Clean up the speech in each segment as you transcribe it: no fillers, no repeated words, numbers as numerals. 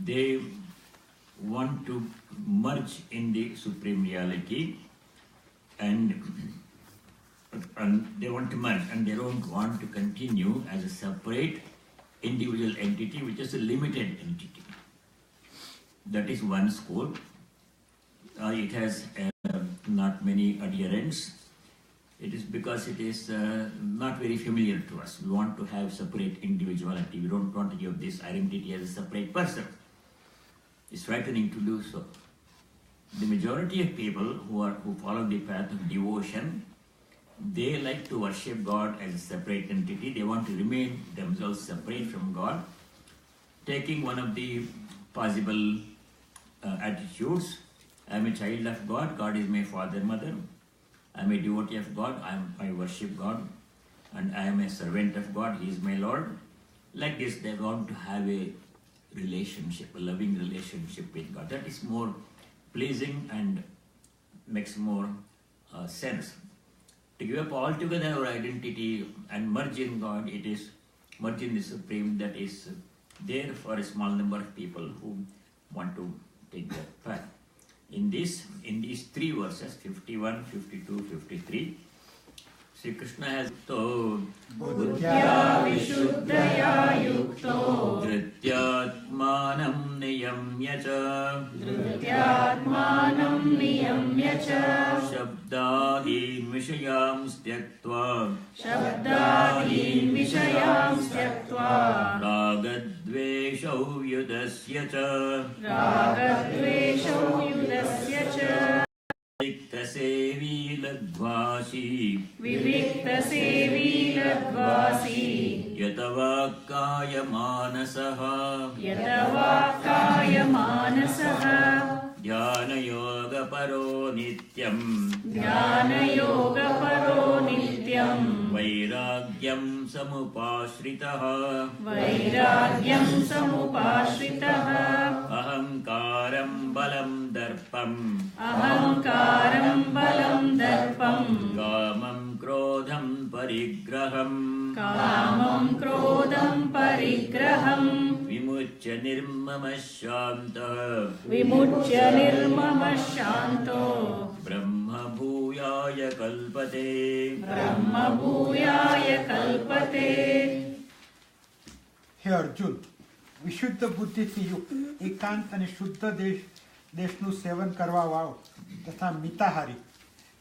they want to merge in the Supreme Reality, and they want to merge, and they don't want to continue as a separate individual entity, which is a limited entity. That is one school. It has not many adherents. It is because it is not very familiar to us. We want to have separate individuality. We don't want to give this identity as a separate person. It's frightening to do so. The majority of people who follow the path of devotion, they like to worship God as a separate entity. They want to remain themselves separate from God, taking one of the possible attitudes. I am a child of God. God is my father, mother. I am a devotee of God. I worship God, and I am a servant of God. He is my Lord. Like this, they want to have a relationship, a loving relationship with God. That is more pleasing and makes more sense. To give up altogether our identity and merge in God, it is merge in the Supreme, that is there for a small number of people who want to take that path. In these three verses, 51, 52, 53, Sri Krishna has told Buddhya Vishuddhaya Yukto Dhrityatmanam niyamya cha Dhrityatmanam niyamya cha Shabdadin vishayam styaktva Shabdadin vishayam styaktva Ragadveshau yudasya cha Ragadveshau yudasya cha Viviktasevi ladvasi Viviktasevi ladvasi Yatavakaya manasaha Yatavakaya manasaha Jnana yoga paro nityam Jnana yoga paro nityam Vairagyam samupashritaha Vairagyam samupashritaha Ahankaram balam darpam Ahankaram balam darpam Kamam krodham parigraham Kamam krodham parigraham Vimuchya nirmama shanta Vimuchya nirmama shanto Brahma bhuyaya kalpate Brahma bhuyaya kalpate. હે અર્જુન, વિશુદ્ધ બુદ્ધિથી યુક્ત એકાંત અને શુદ્ધ દેશનું સેવન કરવા વાળો તથા મિતાહારી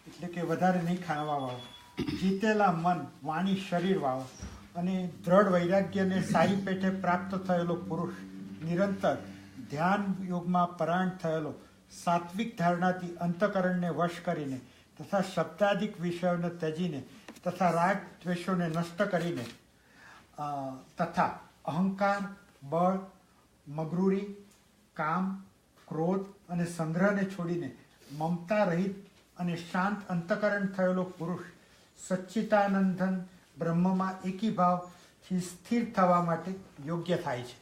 એટલે કે વધારે નહીં ખાવા વાળો, જીતેલા મન વાણી શરીર વાળો અને દ્રઢ વૈરાગ્યને સારી પેઠે પ્રાપ્ત થયેલો પુરુષ, નિરંતર ધ્યાન યોગમાં પરાયણ થયેલો, સાત્વિક ધારણાથી અંતકરણને વશ કરીને તથા શબ્દાદિક વિષયોને ત્યજીને તથા રાગ દ્વેષોને નષ્ટ કરીને તથા અહંકાર, બળ, મગરૂરી, કામ, ક્રોધ અને સંગ્રહને છોડીને મમતા રહિત અને શાંત અંતકરણ થયેલો પુરુષ સચ્ચિદાનંદન બ્રહ્મમાં એકીભાવથી સ્થિર થવા માટે યોગ્ય થાય છે.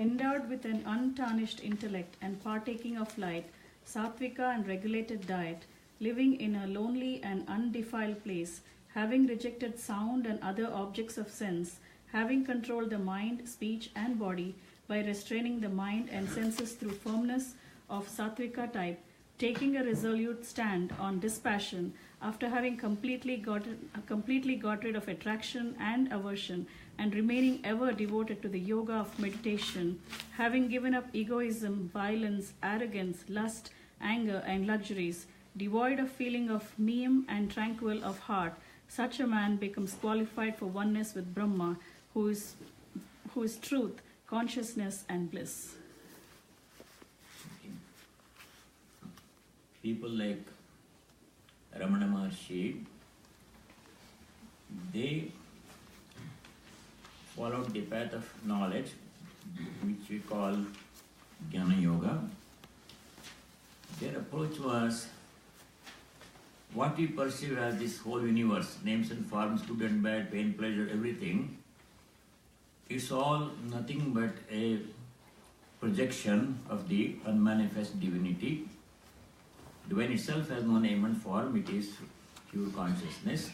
Endowed with an untarnished intellect and partaking of light, sattvika and regulated diet, living in a lonely and undefiled place, having rejected sound and other objects of sense, having controlled the mind, speech and body by restraining the mind and senses through firmness of sattvika type, taking a resolute stand on dispassion after having completely got rid of attraction and aversion and remaining ever devoted to the yoga of meditation, having given up egoism, violence, arrogance, lust, anger and luxuries, devoid of feeling of meme and tranquil of heart, such a man becomes qualified for oneness with Brahma, who is truth, consciousness and bliss. People like Ramana Maharshi, they followed the path of knowledge, which we call Jnana Yoga. Their approach was what we perceive as this whole universe, names and forms, good and bad, pain, pleasure, everything, is all nothing but a projection of the unmanifest divinity. Divine itself has no name and form, it is pure consciousness.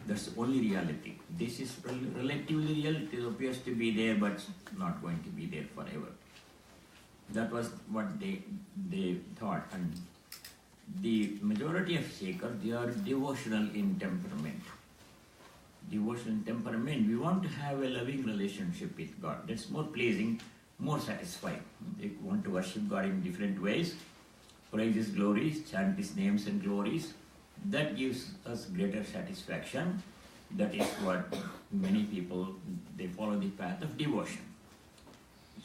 That's the only reality. This is relatively real, it appears to be there but not going to be there forever. That was what they thought. And the majority of seekers, they are devotional in temperament. Devotional in temperament, we want to have a loving relationship with God. That's more pleasing, more satisfying. They want to worship God in different ways, praise His glories, chant His names and glories. That gives us greater satisfaction. That is what many people, they follow the path of devotion.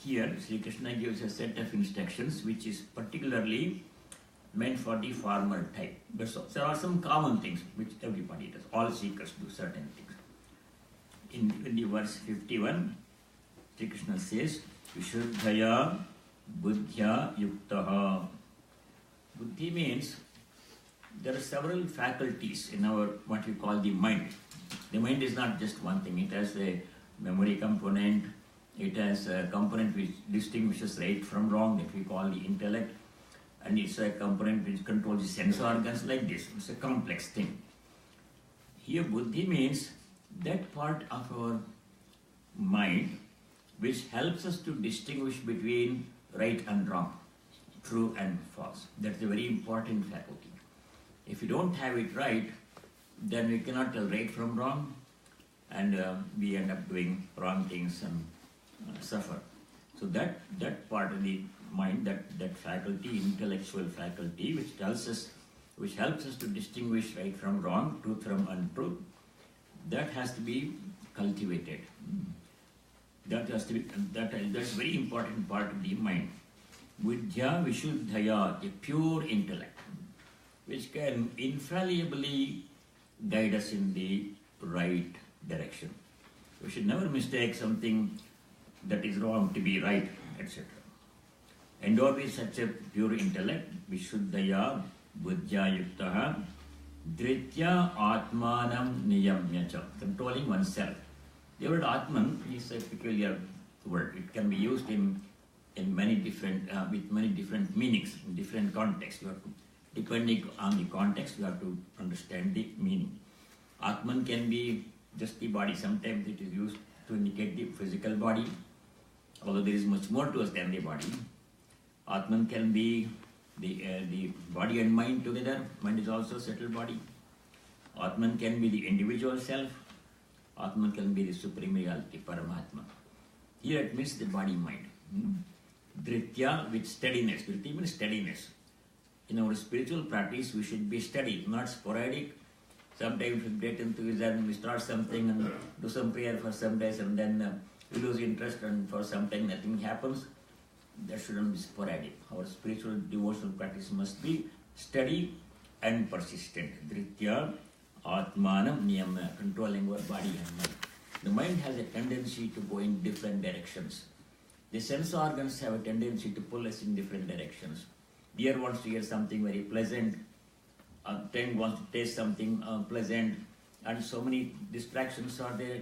Here, Sri Krishna gives a set of instructions which is particularly meant for the farmer type. But so, there are some common things which everybody does. All seekers do certain things. In the verse 51, Sri Krishna says, Vishuddhaya buddhya yuktaha. Buddhi means there are several faculties in our, what we call the mind. The mind is not just one thing. It has a memory component. It has a component which distinguishes right from wrong, that we call the intellect. And it's a component which controls the sense organs, like this. It's a complex thing. Here, buddhi means that part of our mind which helps us to distinguish between right and wrong, true and false. That's a very important faculty. If we don't have it right, then we cannot tell right from wrong, and we end up doing wrong things and suffer. So that part of the mind, that faculty, intellectual faculty, which helps us to distinguish right from wrong, truth from untruth, that has to be cultivated. That's a very important part of the mind. Vidya Vishuddhaya, a pure intellect, which can infallibly guide us in the right direction. We should never mistake something that is wrong to be right, etc. Endowed with such a pure intellect, Vishuddhaya Buddhya Yuktaha, Dritya Atmanam Niyamyacha, controlling oneself. The word Atman is a peculiar word. It can be used in many different, with many different meanings, in different contexts. Depending on the context, you have to understand the meaning. Atman can be just the body. Sometimes it is used to indicate the physical body, although there is much more to us than the body. Atman can be the body and mind together. Mind is also a settled body. Atman can be the individual self. Atman can be the supreme reality, Paramatma. Here it means the body-mind. Dritya with steadiness. Dritya means steadiness. In our spiritual practice, we should be steady, not sporadic. Sometimes we get enthusiasm, we start something and do some prayer for some days, and then we lose interest, and for some time nothing happens. That shouldn't be sporadic. Our spiritual devotional practice must be steady and persistent. Dritya Atmanam Niyama, controlling our body and mind. The mind has a tendency to go in different directions. The sense organs have a tendency to pull us in different directions. Ear wants to hear something very pleasant, tongue wants to taste something pleasant, and so many distractions are there,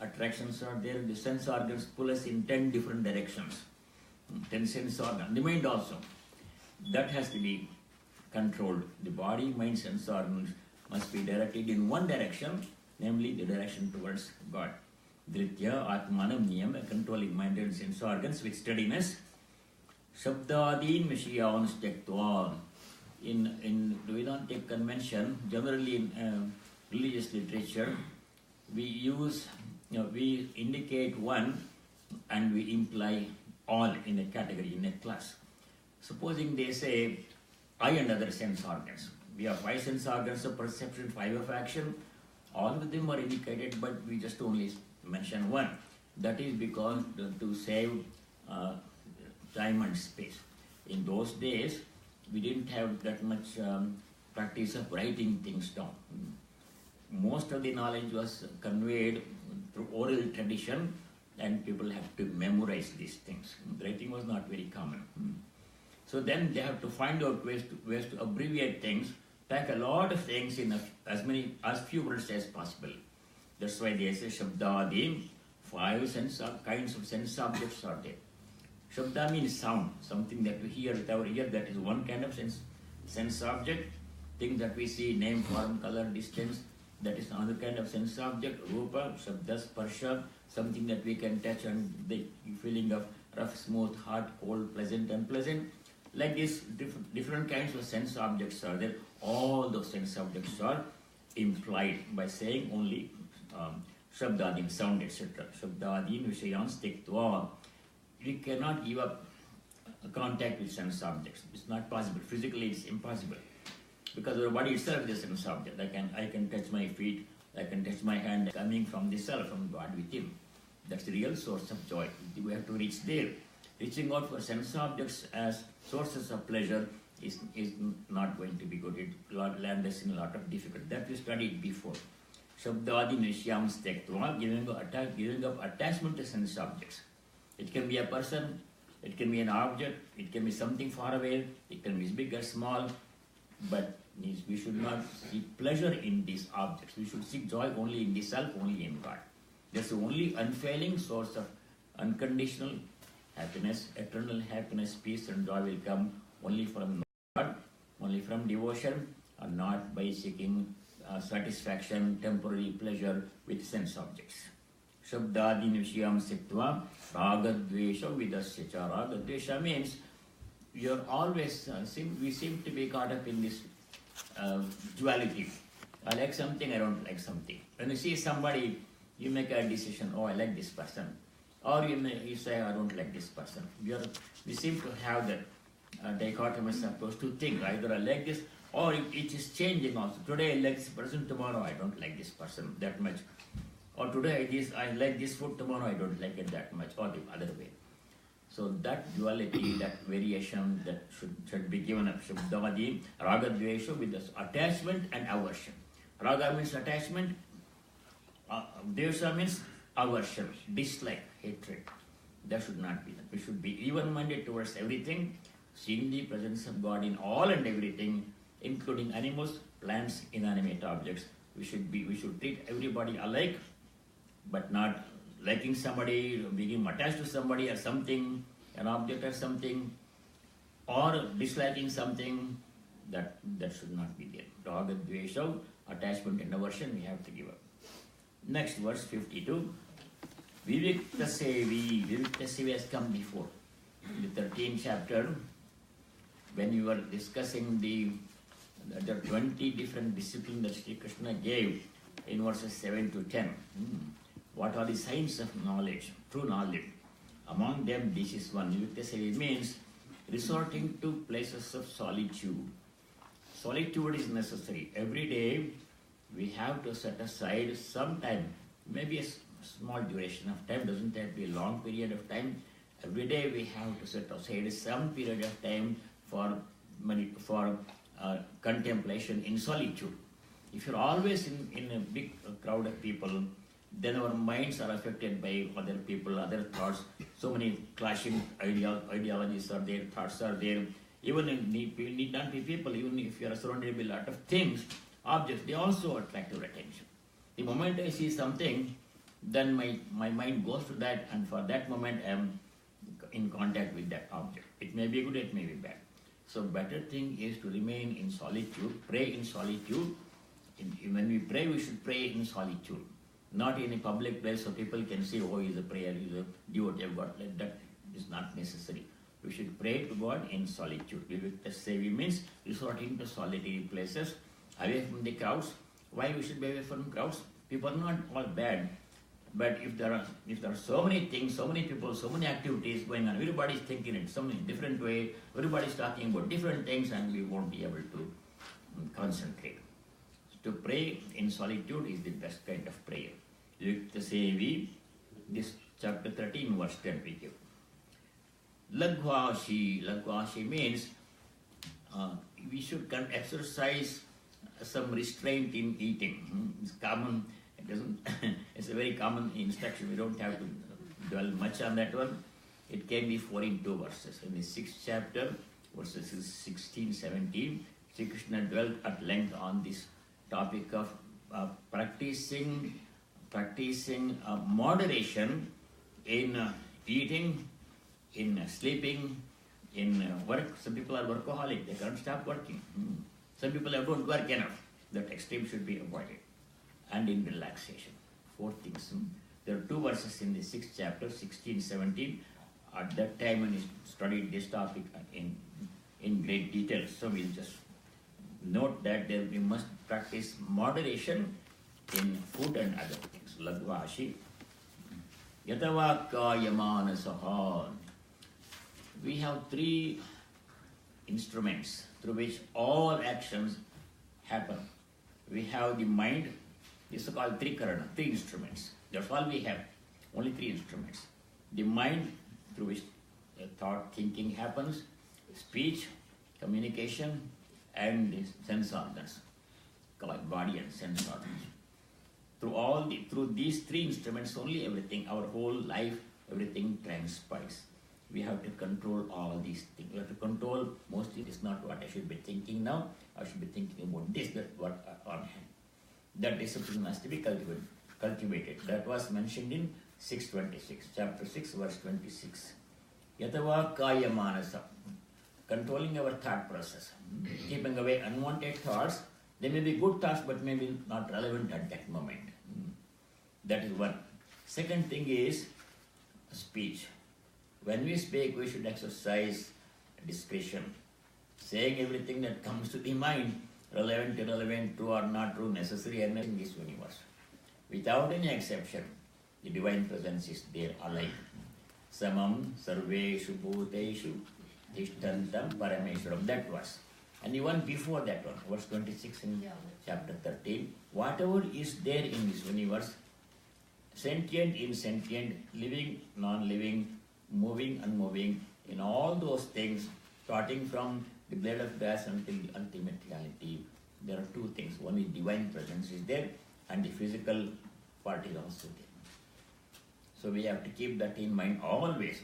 attractions are there. The sense organs pull us in 10 different directions. 10 sense organs. The mind also. That has to be controlled. The body, mind, sense organs must be directed in one direction, namely the direction towards God. Dritya Atmanam Niyam, controlling mind and sense organs with steadiness. Shabdadin Vishayan Stektva. In Vedantic convention, generally in religious literature, we indicate one and we imply all in a category, in a class. Supposing they say eye and other sense organs. We have 5 sense organs of perception, 5 of action. All of them are indicated, but we just only mention one. That is because to save time and space. In those days, we didn't have that much practice of writing things down. Most of the knowledge was conveyed through oral tradition, and people have to memorize these things. Writing was not very common. So then they have to find out ways to abbreviate things, pack a lot of things in as few words as possible. That's why they say Shabdadim, 5 kinds of sense objects are there. Shabda means sound, something that we hear with our ear, that is one kind of sense object. Things that we see, name, form, color, distance, that is another kind of sense object. Rupa, Shabda, Sparsha, something that we can touch and the feeling of rough, smooth, hot, cold, pleasant, unpleasant. Like this, different kinds of sense objects are there. All those sense objects are implied by saying only Shabdadin, sound, etc. Shabdadin Vishayans Tiktva. We cannot give up contact with sense objects. It's not possible. Physically, it's impossible. Because our body itself is a sense object. I can touch my feet, I can touch my hand coming from the self, from God within. That's the real source of joy. We have to reach there. Reaching out for sense objects as sources of pleasure is not going to be good. It will land us in a lot of difficulty. That we studied before. Shabdadi Nishyam Stektva, giving up attachment to sense objects. It can be a person, it can be an object, it can be something far away, it can be big or small, but we should not seek pleasure in these objects. We should seek joy only in the self, only in God. That's the only unfailing source of unconditional happiness, eternal happiness, peace and joy will come only from God, only from devotion, and not by seeking satisfaction, temporary pleasure with sense objects. Shabdadi Nishiyam Siktva Ragadvesha Vidasya Cha. Ragadvesha means we are always, we seem to be caught up in this duality. I like something, I don't like something. When you see somebody, you make a decision, oh, I like this person. Or you say, I don't like this person. We seem to have that dichotomous approach to think. Either I like this, or it is changing also. Today I like this person, tomorrow I don't like this person that much. Or today I like this food, tomorrow I don't like it that much, or the other way. So that duality, that variation, that should be given up. Shabdavadi, raga dvesha, with this attachment and aversion. Raga means attachment, dvesha means aversion, dislike, hatred. That should not be that. We should be even-minded towards everything, seeing the presence of God in all and everything, including animals, plants, inanimate objects. We should treat everybody alike, but not liking somebody, being attached to somebody or something, an object or something, or disliking something. That should not be there. Raga, dvesha, attachment and aversion we have to give up. Next verse 52. Vivikta Sevi. Vivikta Sevi has come before. In the 13th chapter, when we were discussing the 20 different disciplines that Sri Krishna gave in verses 7 to 10. What are the signs of knowledge, true knowledge? Among them, this is one. Vivikta Sevi means resorting to places of solitude. Solitude is necessary. Every day, we have to set aside some time, maybe a small duration of time, doesn't have to be a long period of time. Every day we have to set aside some period of time for contemplation in solitude. If you're always in a big crowd of people, then our minds are affected by other people, other thoughts. So many clashing ideologies are there, thoughts are there. Even need not be people, even if you are surrounded by a lot of things, objects, they also attract your attention. The moment I see something, then my mind goes to that, and for that moment I am in contact with that object. It may be good, it may be bad. So better thing is to remain in solitude, pray in solitude. When we pray, we should pray in solitude, not in a public place so people can see, oh, he's a prayer, he's a devotee of God. That is not necessary. We should pray to God in solitude. Vivikta Sevi means resorting to solitary places, away from the crowds. Why we should be away from crowds? People are not all bad, but if there are so many things, so many people, so many activities going on, everybody is thinking in some different way, everybody is talking about different things, and we won't be able to concentrate. To pray in solitude is the best kind of prayer. Vivikta Sevi, this chapter 13, verse 10 we give. Lagvashi means we should exercise some restraint in eating. It's common. It's a very common instruction. We don't have to dwell much on that one. It can be 4 in 2 verses. In the 6th chapter, verses 16, 17, Sri Krishna dwelt at length on this topic of practicing moderation in eating, in sleeping, in work. Some people are workaholic, they can't stop working. Some people don't work enough. That extreme should be avoided. And in relaxation. 4 things. There are 2 verses in the 6th chapter, 16, 17. at that time when he studied this topic in great detail. So we'll just note that we must practice moderation in food and other things. Ladvashi. Yatavakayamanasaha. We have three instruments through which all actions happen. We have the mind. This is called trikarana, three instruments. That's all we have. Only three instruments. The mind, through which thought, thinking happens, speech, communication, and the sense organs, called body and sense organs. Through these three instruments only everything, our whole life, everything transpires. We have to control all these things. We have to control, mostly it is not what I should be thinking now. I should be thinking about this, that what on hand. That discipline has to be cultivated. That was mentioned in 626, chapter 6, verse 26. Yatava kaya manasa. Controlling our thought process. Keeping away unwanted thoughts. They may be good thoughts, but maybe not relevant at that moment. That is one. Second thing is speech. When we speak, we should exercise discretion. Saying everything that comes to the mind, relevant, irrelevant, true or not true, necessary or not in this universe. Without any exception, the divine presence is there alive. Samam sarveshu bhuteshu tishtantam parameshwaram. That was. And the one before that one, verse 26 in chapter 13. Whatever is there in this universe, sentient, insentient, living, non-living, moving, unmoving, in all those things, starting from the blade of grass until the ultimate reality, there are two things. One is divine presence is there, and the physical part is also there. So we have to keep that in mind always.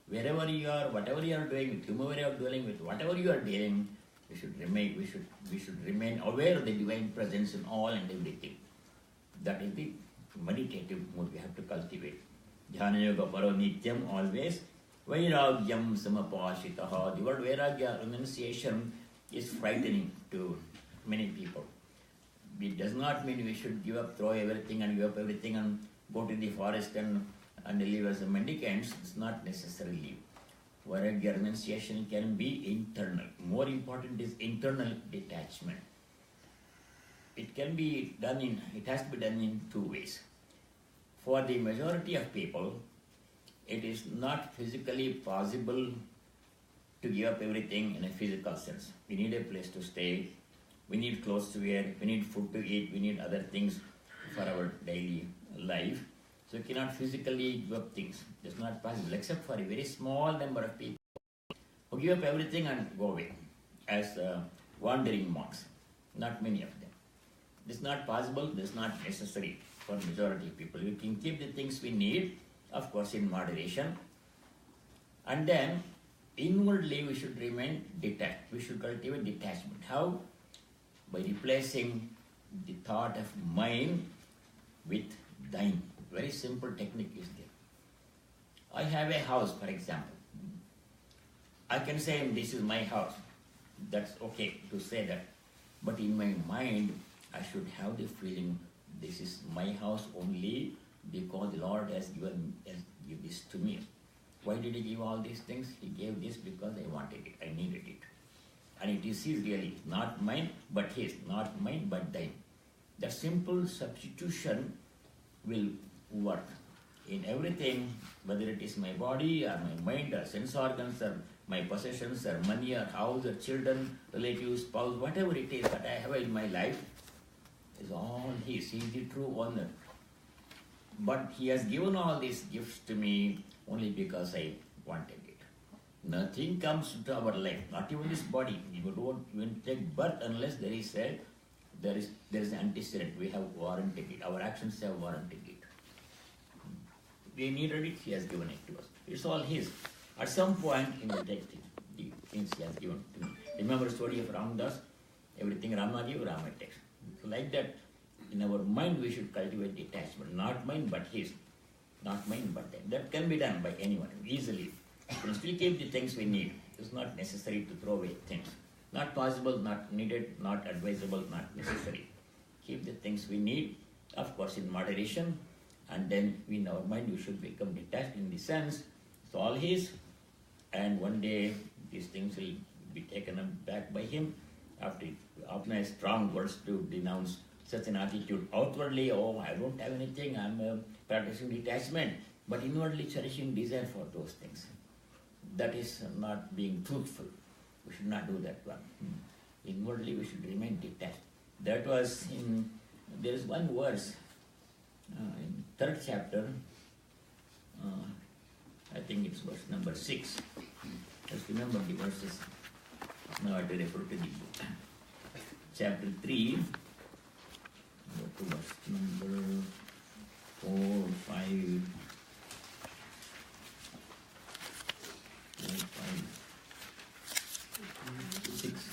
Wherever you are, whatever you are doing, with whomever you are dealing with, whatever you are doing, we should remain aware of the divine presence in all and everything. That is the meditative mood we have to cultivate. Dhyana yoga paro nityam, always. Vairagyam samapashitaha. The word vairagya, renunciation, is frightening to many people. It does not mean we should give up, throw everything and give up everything and go to the forest and live as a mendicants. It's not necessarily. Vairagya renunciation can be internal. More important is internal detachment. It can be done it has to be done in two ways. For the majority of people, it is not physically possible to give up everything in a physical sense. We need a place to stay, we need clothes to wear, we need food to eat, we need other things for our daily life. So you cannot physically give up things. It's not possible, except for a very small number of people who give up everything and go away as wandering monks. Not many of them. It's not possible, it's not necessary for majority of people. We can keep the things we need, of course, in moderation. And then, inwardly, we should remain detached. We should cultivate detachment. How? By replacing the thought of mine with thine. Very simple technique is there. I have a house, for example. I can say this is my house. That's okay to say that. But in my mind, I should have the feeling this is my house only because the Lord has given this to me. Why did He give all these things? He gave this because I wanted it, I needed it. And it is His really, not mine but His, not mine but thine. That simple substitution will work in everything, whether it is my body or my mind or sense organs or my possessions or money or house or children, relatives, spouse, whatever it is that I have in my life is all His. He is the true owner. But He has given all these gifts to me only because I wanted it. Nothing comes to our life, not even this body. We don't even take birth unless there is an antecedent. We have warranted it. Our actions have warranted it. We needed it, He has given it to us. It's all His. At some point, He will take the things He has given to me. Remember the story of Ramadas? Everything Rama gives, Rama takes. So like that, in our mind we should cultivate detachment. Not mine but His. Not mine but them. That can be done by anyone easily. We can still keep the things we need. It's not necessary to throw away things. Not possible, not needed, not advisable, not necessary. Keep the things we need, of course in moderation, and then in our mind we should become detached in the sense It's all his, and one day these things will be taken back by him after often strong words to denounce such an attitude. Outwardly, oh, I don't have anything, I'm practicing detachment, but inwardly cherishing desire for those things. That is not being truthful. We should not do that one. Inwardly we should remain detached. That was in, there is one verse in 3rd chapter, I think it's verse number 6. Just remember the verses. Now I have to refer to the book. Chapter 3, go to verse number 4, 5, 6.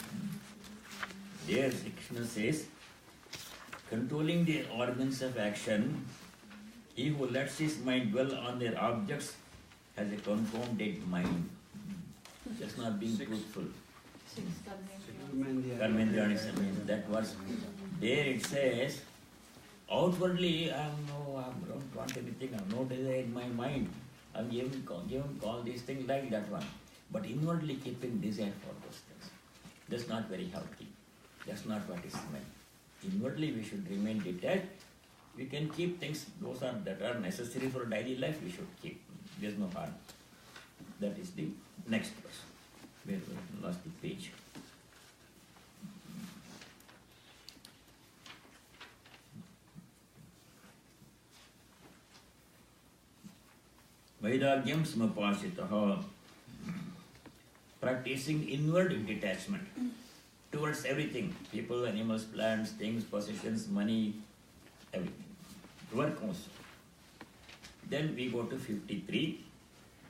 There Krishna says, controlling the organs of action, he who lets his mind dwell on their objects has a confounded mind. Just not being truthful. Karmendriyanis, that was there it says, outwardly I don't want anything, I have no desire in my mind. I'm given all these things like that one. But inwardly keeping desire for those things. That's not very healthy. That's not what is meant. Inwardly we should remain detached. We can keep things, those that are necessary for daily life, we should keep. There's no harm. That is the next verse. We lost the page. Vairagyam samapasitaha, practicing inward detachment towards everything, people, animals, plants, things, possessions, money, everything. Work also. Then we go to 53.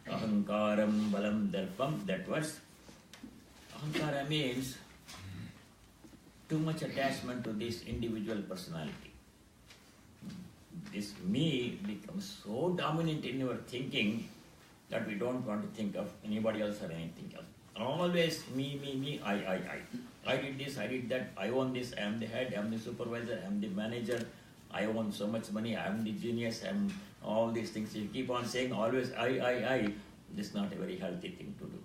Ahankaram balam darpam. That was, ahankara means too much attachment to this individual personality. This me becomes so dominant in your thinking that we don't want to think of anybody else or anything else. Always me, I. I did this, I did that, I own this, I am the head, I am the supervisor, I am the manager, I own so much money, I am the genius, I am all these things. You keep on saying always I. This is not a very healthy thing to do.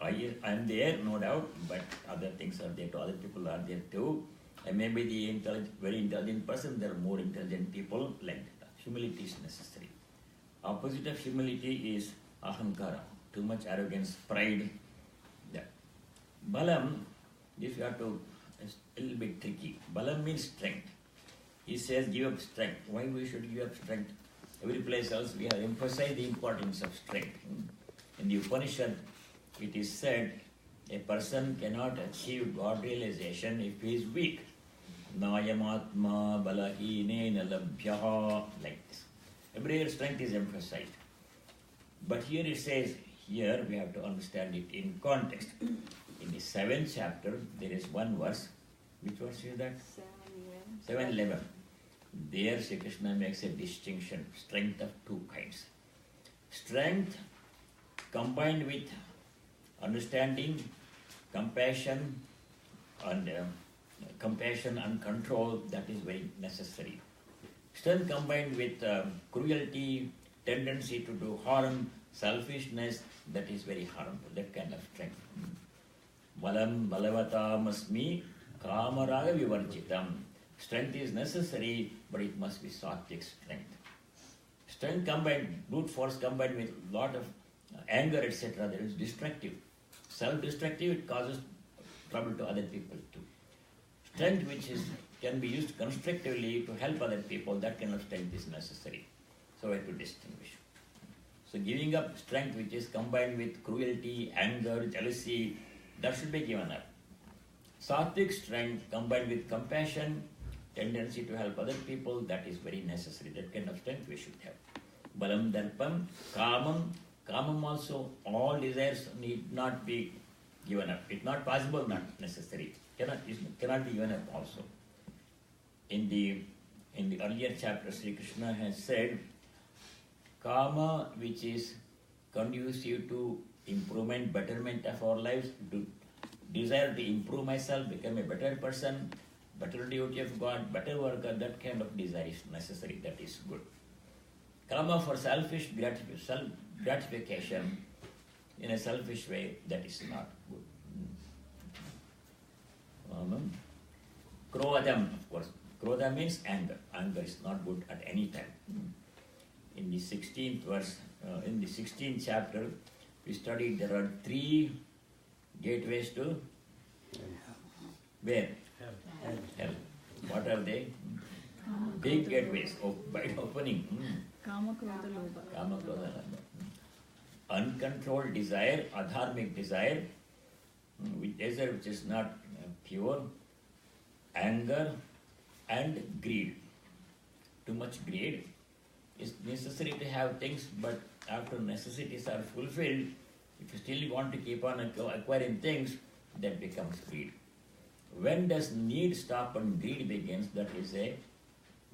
I am there, no doubt, but other things are there too, other people are there too. I may be the very intelligent person, there are more intelligent people like that. Humility is necessary. Opposite of humility is ahankara, too much arrogance, pride. That. Balam, if you have to, it's a little bit tricky. Balam means strength. He says give up strength. Why we should give up strength? Every place else we have emphasized the importance of strength. In the Upanishad, it is said a person cannot achieve God realization if he is weak. Nayamatma balahine labhyaha, like this. Everywhere strength is emphasized. But here it says, here we have to understand it in context. In the 7th chapter, there is one verse. Which verse is that? 7:11. There Sri Krishna makes a distinction, strength of two kinds. Strength combined with understanding, compassion and control, that is very necessary. Strength combined with cruelty, tendency to do harm, selfishness, that is very harmful, that kind of strength. Balam balavatam kamaraga vivarjitam. Strength is necessary, but it must be sattvic strength. Strength combined, brute force combined with lot of anger, etc., that is destructive. Self-destructive, it causes trouble to other people too. Strength which can be used constructively to help other people, that kind of strength is necessary. So we have to distinguish. So giving up strength which is combined with cruelty, anger, jealousy, that should be given up. Sattvic strength combined with compassion, tendency to help other people, that is very necessary. That kind of strength we should have. Balam darpam, kamam. Kamam also, all desires need not be given up. It's not possible, not necessary. It cannot be given up also. In the earlier chapter, Sri Krishna has said, Kama, which is conducive to improvement, betterment of our lives, to desire to improve myself, become a better person, better devotee of God, better worker, that kind of desire is necessary, that is good. Kama for selfish gratification in a selfish way, that is not good. Krodham, of course. Krodha means anger. Anger is not good at any time. In the 16th verse, in the 16th chapter, we studied there are 3 gateways to where? Hell. What are they? Big gateways by opening. Kama, Krodha, Lobha. Kama, Krodha, Lobha. Uncontrolled desire, adharmic desire, which is not pure, anger and greed. Too much greed. It's necessary to have things, but after necessities are fulfilled, if you still want to keep on acquiring things, that becomes greed. When does need stop and greed begins, that is a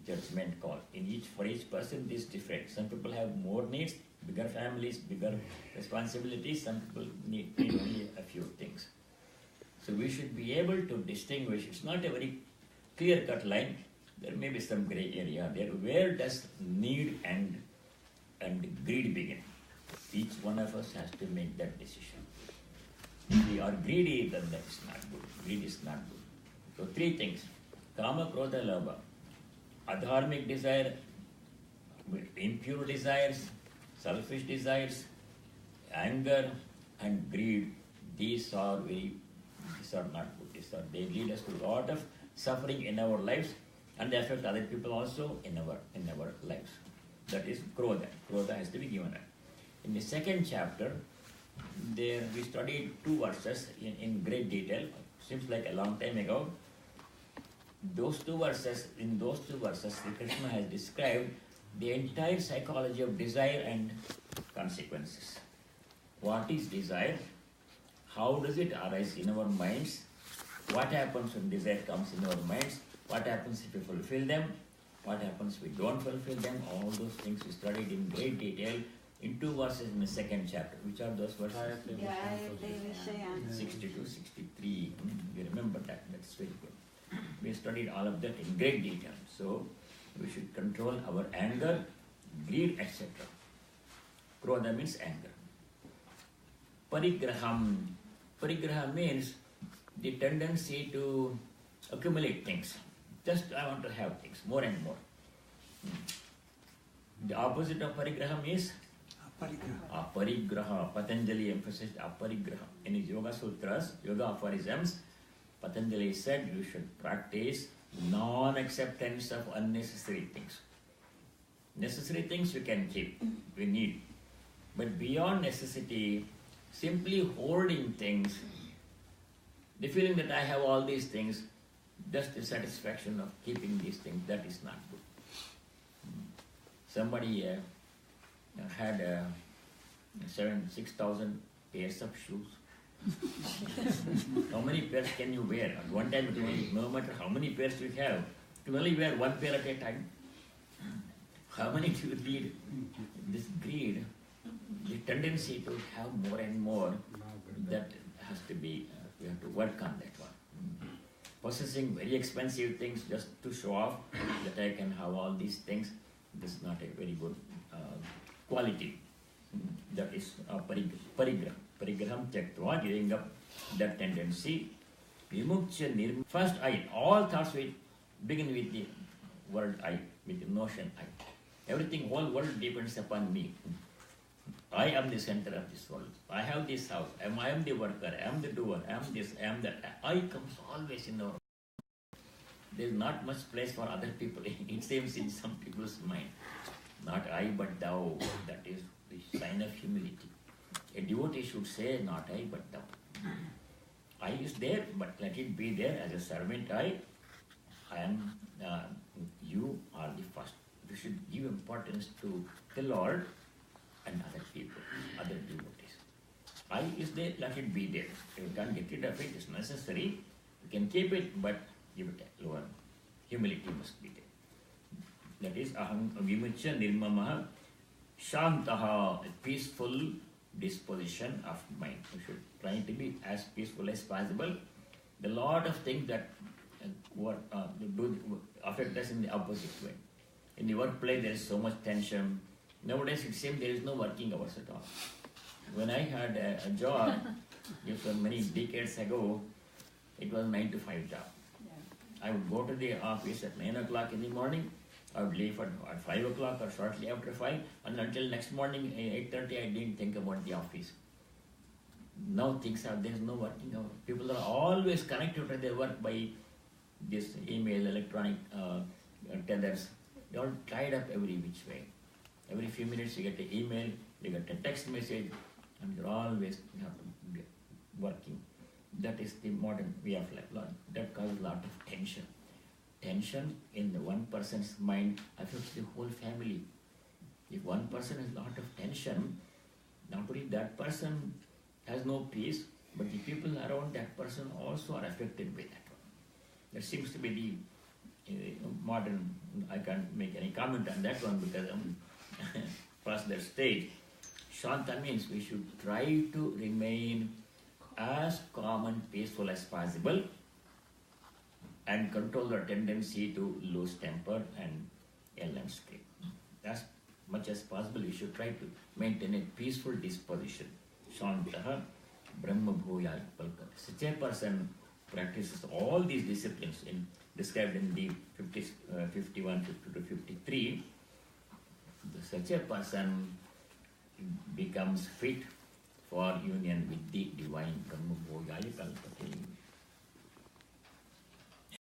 judgment call. For each person, this is different. Some people have more needs, bigger families, bigger responsibilities. Some people need only a few things. So we should be able to distinguish. It's not a very clear-cut line. There may be some gray area there. Where does need and greed begin? Each one of us has to make that decision. If we are greedy, then that is not good. Greed is not good. So 3 things. Kama, Krodha, Lobha. Adharmic desire, impure desires, selfish desires, anger and greed. These are not good. They lead us to a lot of suffering in our lives, and they affect other people also in our lives. That is Krodha. Krodha has to be given up. In the 2nd chapter, there we studied 2 verses in great detail. Seems like a long time ago. In those two verses, Sri Krishna has described the entire psychology of desire and consequences. What is desire? How does it arise in our minds? What happens when desire comes in our minds? What happens if we fulfill them? What happens if we don't fulfill them? All those things we studied in great detail in 2 verses in the 2nd chapter. Which are those verses? 62, 63. We remember that. That's very good. We studied all of that in great detail. So we should control our anger, greed, etc. Krodha means anger. Parigraham. Parigraha means the tendency to accumulate things. Just I want to have things, more and more. The opposite of parigraham is aparigraha. Patanjali emphasized aparigraha. In his Yoga Sutras, Yoga aphorisms, Patanjali said you should practice non-acceptance of unnecessary things. Necessary things we can keep, we need. But beyond necessity, simply holding things, the feeling that I have all these things, just the satisfaction of keeping these things, that is not good. Somebody had 6,000 pairs of shoes. How many pairs can you wear? At one time, no matter how many pairs you have, you only wear 1 pair at a time. How many do you need? This greed, the tendency to have more and more, that has to be, we have to work on that one. Possessing very expensive things just to show off that I can have all these things, this is not a very good quality. That is parigraham. Parigraham tyaktva, giving up that tendency. Vimuksya first I. All thoughts will begin with the word I, with the notion I. Everything, whole world depends upon me. I am the center of this world. I have this house. I am the worker. I am the doer. I am this. I am that. I comes always in our. There is not much place for other people. It seems in some people's mind. Not I, but thou. That is the sign of humility. A devotee should say, not I, but thou. I is there, but let it be there as a servant. I am, you are the first. You should give importance to the Lord and other people, other devotees. I is there, let it be there. If you can't get rid of it, it's necessary. You can keep it, but give it a lower. Humility must be there. That is aham vimuchya nirmamaha shantaha, a peaceful disposition of mind. You should try to be as peaceful as possible. There are a lot of things that affect us in the opposite way. In the workplace, there is so much tension. Nowadays it seems there is no working hours at all. When I had a job, just many decades ago, it was 9 to 5 job. I would go to the office at 9 o'clock in the morning. I would leave at 5 o'clock or shortly after 5, and until next morning 8:30 I didn't think about the office. Now there's no working hour. People are always connected to their work by this email, electronic tethers. They are tied up every which way. Every few minutes you get an email, you get a text message, and you're always working. That is the modern way of life. That causes a lot of tension. Tension in the one person's mind affects the whole family. If one person has a lot of tension, not only that person has no peace, but the people around that person also are affected by that one. That seems to be the modern, I can't make any comment on that one because I'm past that stage. Shanta means we should try to remain as calm and peaceful as possible and control our tendency to lose temper and yell and scream. As much as possible, we should try to maintain a peaceful disposition. Shantaha Brahma Bhuyaya Palkata. Such a person practices all these disciplines described in the 51, 52, 53. Such a person becomes fit for union with the divine. Brahma Bhuyaya Kalpate.